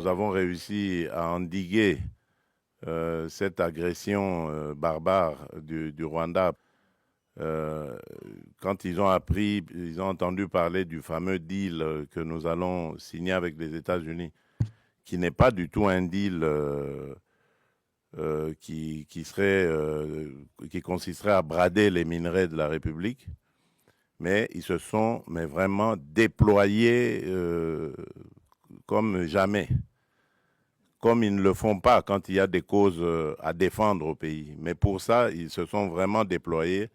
nous avons réussi à endiguer cette agression barbare du Rwanda. Euh, Quand ils ont appris, ils ont entendu parler du fameux deal que nous allons signer avec les États-Unis, qui n'est pas du tout un deal qui consisterait à brader les minerais de la République, mais ils se sont vraiment déployés comme jamais, comme ils ne le font pas quand il y a des causes à défendre au pays. Mais pour ça, ils se sont vraiment déployés,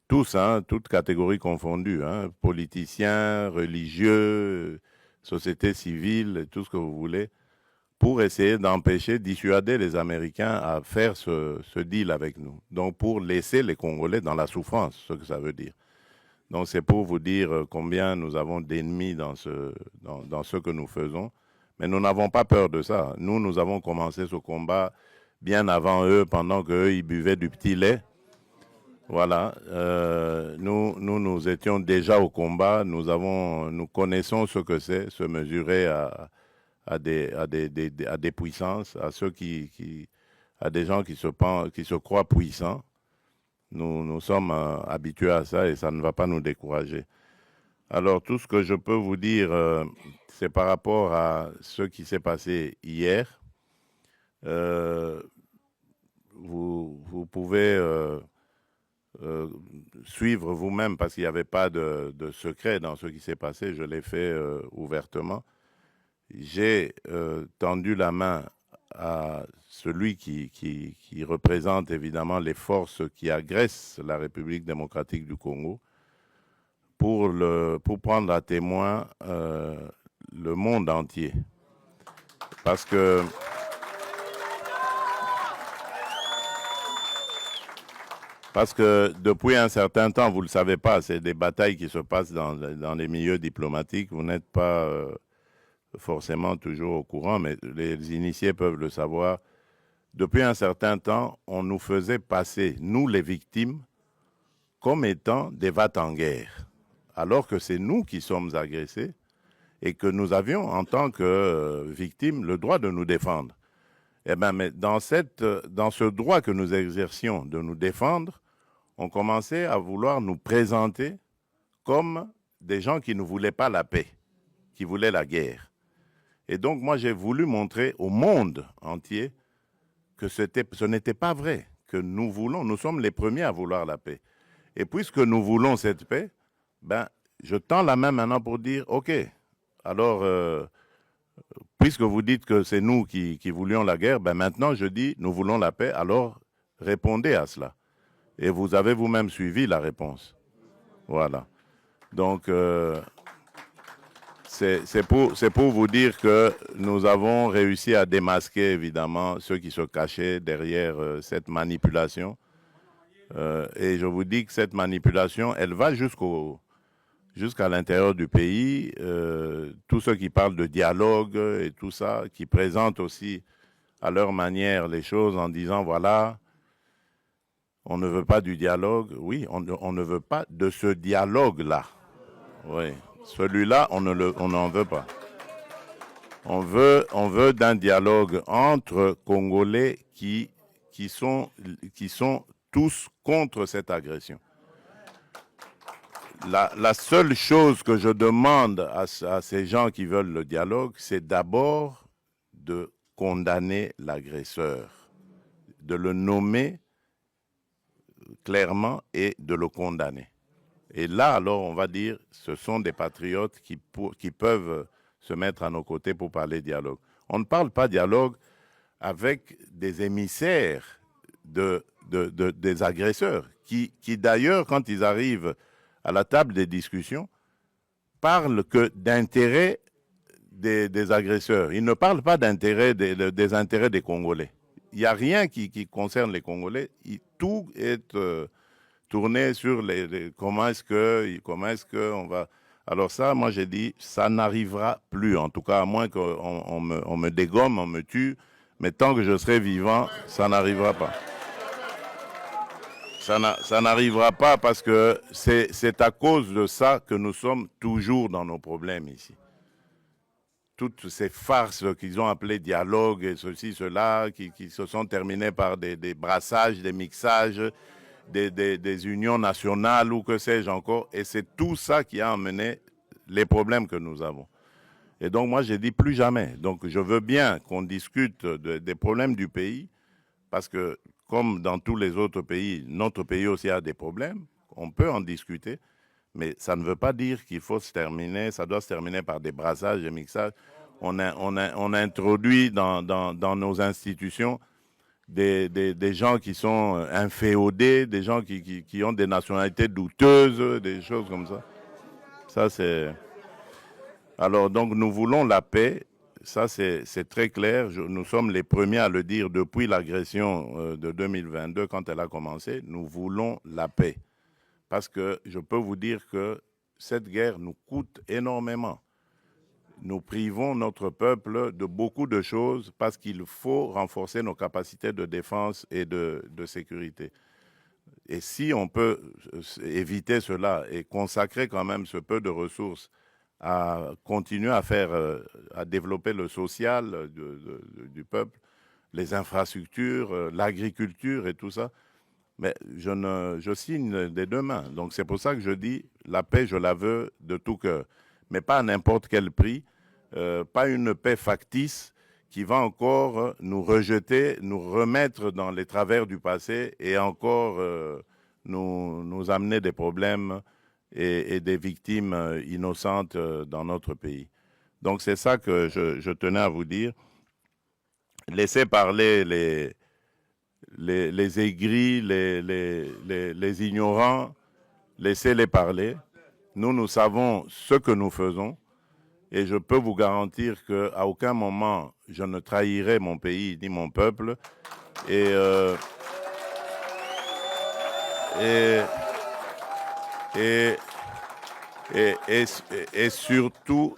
tous, hein, toutes catégories confondues, hein, politiciens, religieux, société civile, tout ce que vous voulez, pour essayer d'empêcher, dissuader les Américains à faire ce deal avec nous. Donc pour laisser les Congolais dans la souffrance, ce que ça veut dire. Donc c'est pour vous dire combien nous avons d'ennemis dans ce que nous faisons. Mais nous n'avons pas peur de ça. Nous avons commencé ce combat bien avant eux, pendant qu'eux, ils buvaient du petit lait. Voilà. Nous étions déjà au combat. Nous connaissons ce que c'est, se mesurer à des puissances, à des gens qui se croient puissants. Nous sommes habitués à ça et ça ne va pas nous décourager. Alors, tout ce que je peux vous dire, c'est par rapport à ce qui s'est passé hier. Euh, vous pouvez suivre vous-même parce qu'il n'y avait pas de secret dans ce qui s'est passé. Je l'ai fait ouvertement. J'ai tendu la main à celui qui représente évidemment les forces qui agressent la République démocratique du Congo pour prendre à témoin le monde entier. Parce que, depuis un certain temps, vous ne le savez pas, c'est des batailles qui se passent dans les milieux diplomatiques. Vous n'êtes pas forcément toujours au courant, mais les initiés peuvent le savoir. Depuis un certain temps, on nous faisait passer, nous les victimes, comme étant des va-t-en-guerre, alors que c'est nous qui sommes agressés et que nous avions, en tant que victimes, le droit de nous défendre. Eh bien, mais dans ce droit que nous exercions de nous défendre, on commençait à vouloir nous présenter comme des gens qui ne voulaient pas la paix, qui voulaient la guerre. Et donc, moi, j'ai voulu montrer au monde entier que ce n'était pas vrai, que nous sommes les premiers à vouloir la paix. Et puisque nous voulons cette paix, ben, je tends la main maintenant pour dire, OK, alors, puisque vous dites que c'est nous qui voulions la guerre, ben maintenant je dis, nous voulons la paix, alors répondez à cela. Et vous avez vous-même suivi la réponse. Voilà. Donc, c'est pour vous dire que nous avons réussi à démasquer, évidemment, ceux qui se cachaient derrière cette manipulation. Et je vous dis que cette manipulation, elle va jusqu'à l'intérieur du pays. Tous ceux qui parlent de dialogue et tout ça, qui présentent aussi à leur manière les choses en disant, voilà, on ne veut pas du dialogue. Oui, on ne veut pas de ce dialogue-là. Oui, celui-là, on n'en veut pas. On veut d'un dialogue entre Congolais qui sont tous contre cette agression. La seule chose que je demande à ces gens qui veulent le dialogue, c'est d'abord de condamner l'agresseur, de le nommer clairement et de le condamner. Et là, alors, on va dire, ce sont des patriotes qui peuvent se mettre à nos côtés pour parler dialogue. On ne parle pas dialogue avec des émissaires des agresseurs, qui d'ailleurs, quand ils arrivent à la table des discussions, parlent que d'intérêts des agresseurs. Ils ne parlent pas des intérêts des Congolais. Il n'y a rien qui concerne les Congolais. Tout est tourné sur comment est-ce que on va. Alors ça, moi j'ai dit, ça n'arrivera plus, en tout cas, à moins qu'on me dégomme, on me tue, mais tant que je serai vivant, ça n'arrivera pas. Ça n'arrivera pas parce que c'est à cause de ça que nous sommes toujours dans nos problèmes ici. toutes ces farces qu'ils ont appelées dialogue et ceci, cela, qui se sont terminées par des brassages, des mixages, des unions nationales ou que sais-je encore. Et c'est tout ça qui a amené les problèmes que nous avons. Et donc moi j'ai dit plus jamais. Donc je veux bien qu'on discute des problèmes du pays, parce que comme dans tous les autres pays, notre pays aussi a des problèmes, on peut en discuter, mais ça ne veut pas dire qu'il faut se terminer, ça doit se terminer par des brassages, des mixages. On a introduit dans nos institutions des gens qui sont inféodés, des gens qui ont des nationalités douteuses, des choses comme ça. Ça, c'est... Alors, donc, nous voulons la paix. Ça, c'est très clair. Nous sommes les premiers à le dire depuis l'agression de 2022, quand elle a commencé. Nous voulons la paix. Parce que je peux vous dire que cette guerre nous coûte énormément. Nous privons notre peuple de beaucoup de choses parce qu'il faut renforcer nos capacités de défense et de sécurité. Et si on peut éviter cela et consacrer quand même ce peu de ressources à continuer à faire, à développer le social du peuple, les infrastructures, l'agriculture et tout ça, mais je signe des deux mains. Donc c'est pour ça que je dis, la paix, je la veux de tout cœur, mais pas à n'importe quel prix, pas une paix factice qui va encore nous rejeter, nous remettre dans les travers du passé et encore nous amener des problèmes et des victimes innocentes dans notre pays. Donc c'est ça que je tenais à vous dire. Laissez parler les aigris, les ignorants, laissez-les parler. Nous savons ce que nous faisons et je peux vous garantir qu'à aucun moment je ne trahirai mon pays ni mon peuple. Et surtout,